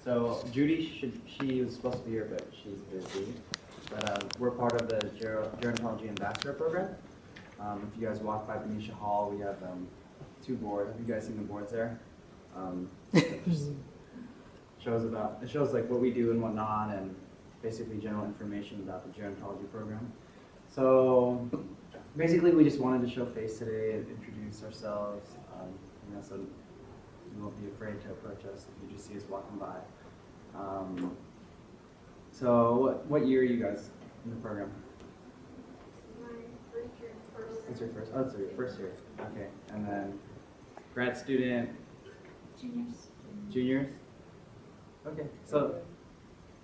So Judy, she was supposed to be here, but she's busy. But we're part of the Gerontology Ambassador program. If you guys walk by Benicia Hall, we have 2 boards. Have you guys seen the boards there? It shows like what we do and whatnot, and basically general information about the gerontology program. So basically, we just wanted to show face today and introduce ourselves. So you won't be afraid to approach us if you just see us walking by. So what year are you guys in the program? It's your first. Oh, it's your first year. Okay, and then grad student. Juniors. Juniors. Okay, so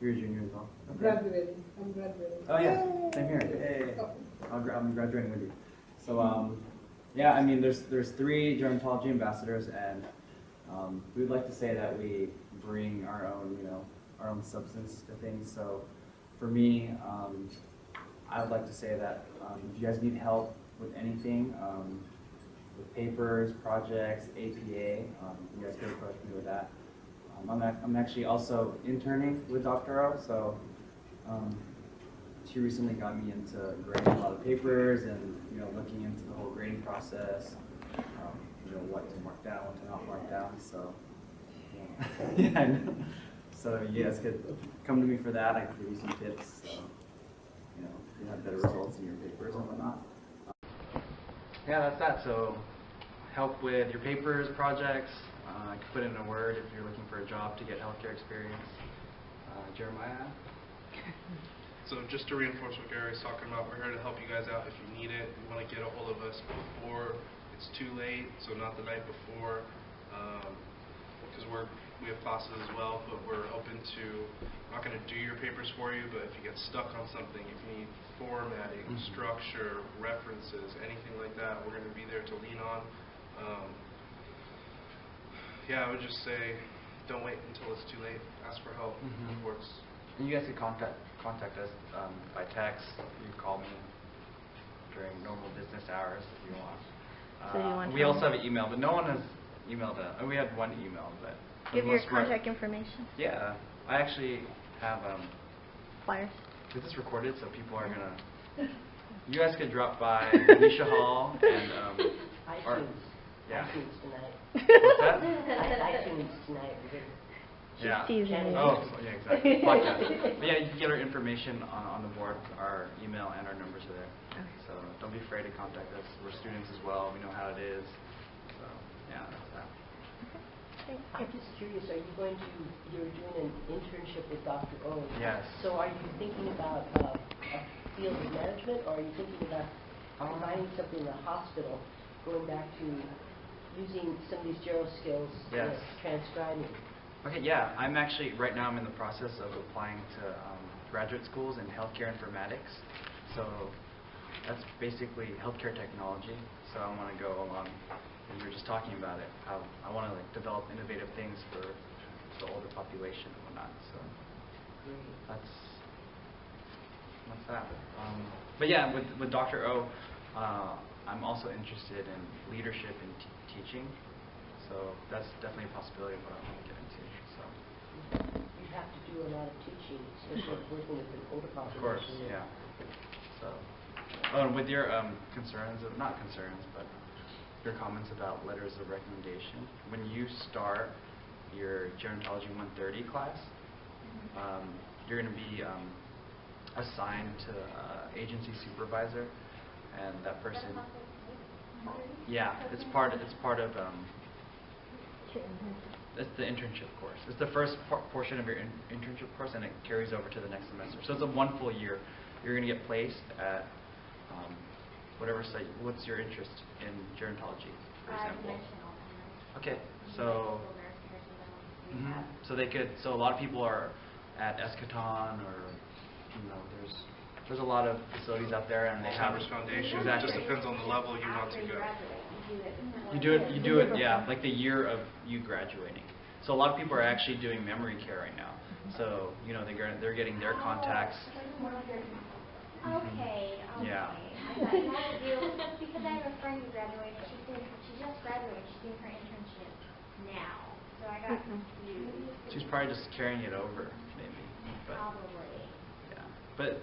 you're a junior as well. Okay. Graduating. I'm graduating. Oh yeah, same here. Hey, I'm graduating with you. So yeah, I mean, there's 3 gerontology ambassadors, and we would like to say that we bring our own substance to things. So for me, I would like to say that if you guys need help with anything, with papers, projects, APA, you guys can approach me with that. I'm actually also interning with Dr. O, so she recently got me into grading a lot of papers and looking into the whole grading process, what to mark down, what to not mark down. So yeah, I know. So you guys could come to me for that. I could give you some tips. So you have better results in your papers and whatnot. Yeah, that's that. So help with your papers, projects. I could put in a word if you're looking for a job to get healthcare experience. Jeremiah? So just to reinforce what Gary's talking about, we're here to help you guys out if you need it. You want to get a hold of us before it's too late, so not the night before, because we have classes as well, but we're open to, not going to do your papers for you, but if you get stuck on something, if you need formatting, structure, references, anything like that, we're going to be there to lean on. Yeah, I would just say, don't wait until it's too late. Ask for help before it's... And you guys can contact us by text. You can call me during normal business hours if you want. We also have an email, but no one has emailed us. We have one email, but give your contact information. Yeah, I actually have flyers. This is recorded, so people are gonna. You guys could drop by Benicia Hall and iTunes tonight. What's that? iTunes tonight. Yeah. Teasing. Oh, yeah, exactly. Podcast. But yeah, you can get our information on the board. Our email and our numbers are there. Okay. So don't be afraid to contact us. We're students as well. We know how it is. So yeah, that's that. Okay. I'm just curious. You're doing an internship with Dr. O. Yes. So are you thinking about a field of management, or are you thinking about combining something in the hospital, going back to using some of these Gero skills, Yes. Transcribing? Okay, yeah, I'm actually, right now I'm in the process of applying to graduate schools in healthcare informatics. So that's basically healthcare technology. So I want to go along, and we were just talking about it, how I want to develop innovative things for the older population and whatnot. So that's that. But yeah, with Dr. O, I'm also interested in leadership and teaching. So that's definitely a possibility of what I want to get into. So you have to do a lot of teaching, especially working with an older population. Of course, yeah. So, and with your concerns, not concerns, but your comments about letters of recommendation, when you start your Gerontology 130 class, you're going to be assigned to agency supervisor, and that person. Yeah, it's part of. It's the internship course. It's the first portion of your internship course, and it carries over to the next semester. So it's a 1 full year. You're going to get placed at whatever site. What's your interest in gerontology, for example? Okay, so so they could. So a lot of people are at Eschaton, or there's a lot of facilities out there, and they have Foundation. Exactly. It just depends on the level you want to go. You do it, yeah, like the year of you graduating. So a lot of people are actually doing memory care right now. So they're getting their contacts. Okay. Yeah. Because I have a friend who graduated. She just graduated. She's doing her internship now. So so I got confused. She's probably just carrying it over, maybe. But, Probably. yeah. But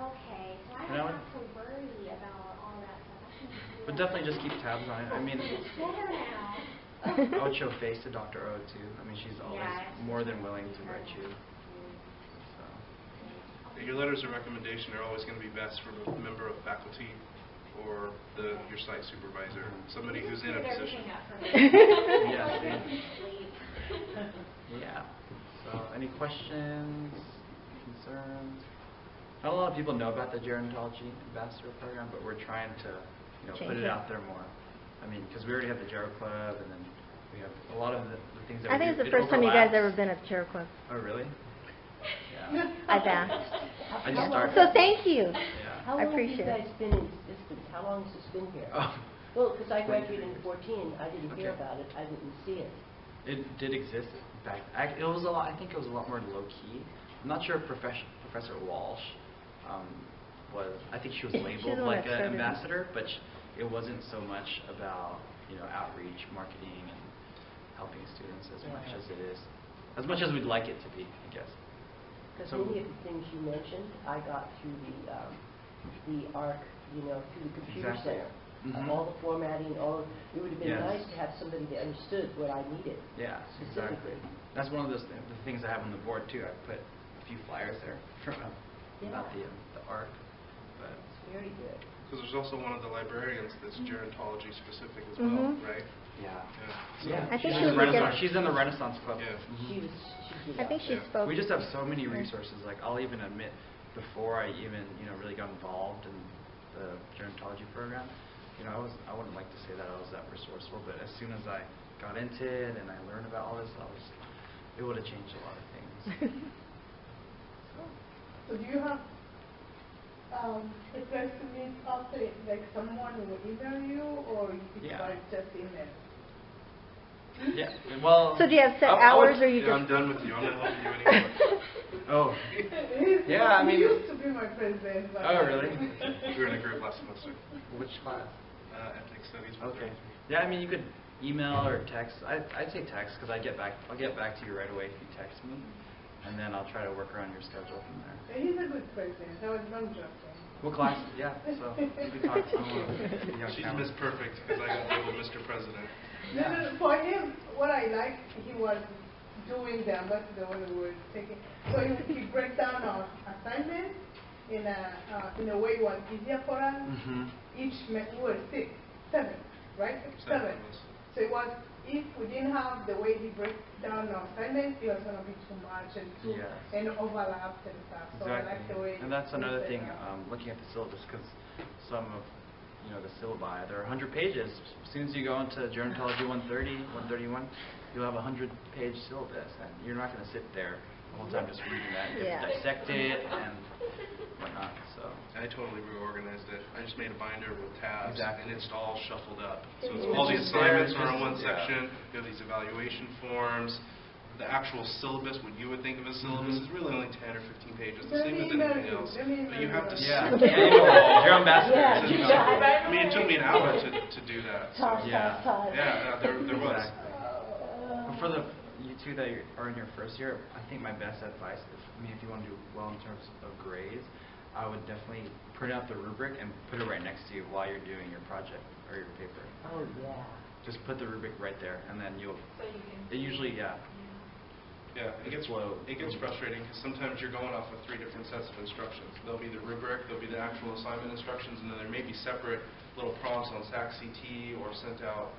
Okay, so I You don't know, have to worry about all that stuff. I can just do but that. definitely just keep tabs on it. I mean, It's better now. I would show face to Dr. O too. I mean, she's always Yeah, it's more just than willing to write you. So. Your letters of recommendation are always going to be best from a member of faculty or your site supervisor, somebody who's in a position. Yeah. Yeah. So, any questions, concerns? Not a lot of people know about the Gerontology Ambassador program, but we're trying to, put Change it it. out there more. I mean, because we already have the Gero Club, and then we have a lot of the things that I we think do. it's the first time you guys ever overlaps. been at Gero Club. Oh, really? Yeah. I've asked. I just started. So thank you. Yeah. How I long have you appreciate it. guys been in existence? How long has this been here? Oh. Well, because I graduated in 14, I didn't hear Okay. about it, I didn't see it. It did exist back. It was a lot. I think it was a lot more low key. I'm not sure if Professor Walsh was. I think she was She's labeled the one like that an started it. ambassador, but it wasn't so much about outreach, marketing, and helping students as much Yeah. as it is, as much as we'd like it to be, I guess. Because So- many of the things you mentioned, I got through the ARC, through the computer Exactly. center. Mhm. All the formatting, it would have been Yes. nice to have somebody that understood what I needed. Yeah, exactly. Specifically. That's one of the things I have on the board too. I put a few flyers there from about the art, but. It's very good. Because there's also one of the librarians that's gerontology specific as well, Mhm. right? Yeah. Yeah. Yeah. I think she's she in the was looking- Renaissance. She's in the Renaissance Club. Yeah. Mhm. She did I think that. she Yeah. spoke. We just have so many resources. Like I'll even admit, before I even really got involved in the gerontology program, I wouldn't like to say that I was that resourceful, but as soon as I got into it and I learned about all this, it would have changed a lot of things. So do you have a place to meet after, like someone will email you, or it's Yeah. by just email? Yeah. Well. So do you have set I would- hours, or you Yeah, just? I'm done with you. I'm not helping you anymore. Oh. He Yeah, I mean- used to be my president. But Oh, really? We were in a group last semester. Which class? Ethnic studies. Okay. Yeah, I mean, you could email or text. I'd say text because I'll get back to you right away if you text me, and then I'll try to work around your schedule from there. He's a good president. I was not joking. What class? Yeah, so you can talk to him. She's Miss Perfect because I got deal with Mr. President. No, for him, what I like, he was doing the ambassador when we were taking. So he break down our assignment in a way it was easier for us. Mm-hmm. We were seven, right? Seven of us. So it was, if we didn't have the way he breaks down our assignment, it was going to be too much and Yes. and overlapped and stuff. So I like the way. And that's he another set thing, it up. looking at the syllabus, because some of the syllabi, they're 100 pages. As soon as you go into Gerontology 130, 131, you'll have a 100-page syllabus, and you're not going to sit there the whole time just reading that. You have to Yeah. dissect it and whatnot. So. I totally reorganized it. I just made a binder with tabs, Exactly. and it's all shuffled up. So It's it's all the just there, assignments are in one yeah. section. You have these evaluation forms. The actual syllabus, what you would think of as syllabus, Mhm. is really only 10 or 15 pages, the Let same me as email anything you. else. Let me But you email have to you. Yeah. sift Yeah. Gero Ambassadors. Yeah, you know. yeah. I mean, it took me an hour to do that. So. Toss, Yeah. toss, toss. Yeah, there was. Exactly. But for you two that are in your first year, I think my best advice, if you want to do well in terms of grades, I would definitely print out the rubric and put it right next to you while you're doing your project or your paper. Oh, yeah. Just put the rubric right there, and then you'll. So you can. It usually, yeah. Yeah, it gets Flow. it gets frustrating because sometimes you're going off of 3 different sets of instructions. There'll be the rubric, there'll be the actual assignment instructions, and then there may be separate little prompts on SAC-CT or sent out,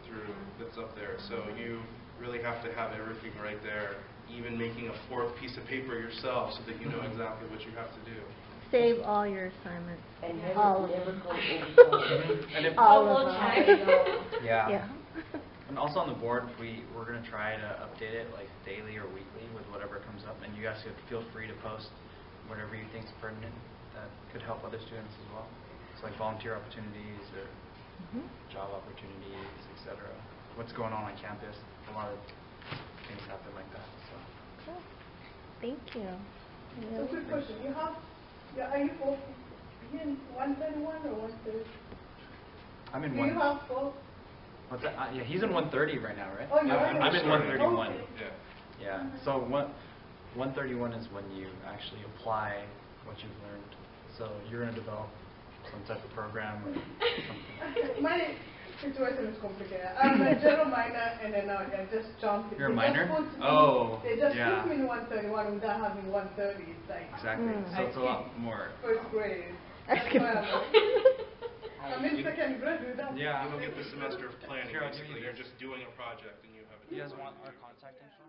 through that's up there. So you really have to have everything right there, even making a 4th piece of paper yourself so that you know exactly what you have to do. Save all your assignments. And All of never them. go over time. And if, All we'll of them. check. yeah. And also on the board, we're going to try to update it like daily or weekly with whatever comes up, and you guys could feel free to post whatever you think is pertinent that could help other students as well. So like volunteer opportunities or job opportunities, etc. What's going on campus? A lot of things happen like that. So. Cool. Thank you. So quick question. Are you both in 131 or 130? I'm in Do one. you have both? What's that? Yeah, he's in 130 right now, right? Oh, you're I'm in in 131. Okay. Yeah. Yeah. So 131 is when you actually apply what you've learned. So you're going to develop some type of program or something. My situation is complicated. I'm a Gero minor, and then I just jumped. You're a They just minor? put me- Oh, They just yeah. put me in 131 without having 130. It's like Exactly. Mm. So it's a lot more. first grade. That's That's good. why I'm in second grade without. Yeah. You don't get the semester of planning, Here, I'll give basically. you You're this. just doing a project and you have a You guys deadline want to our do. contact info?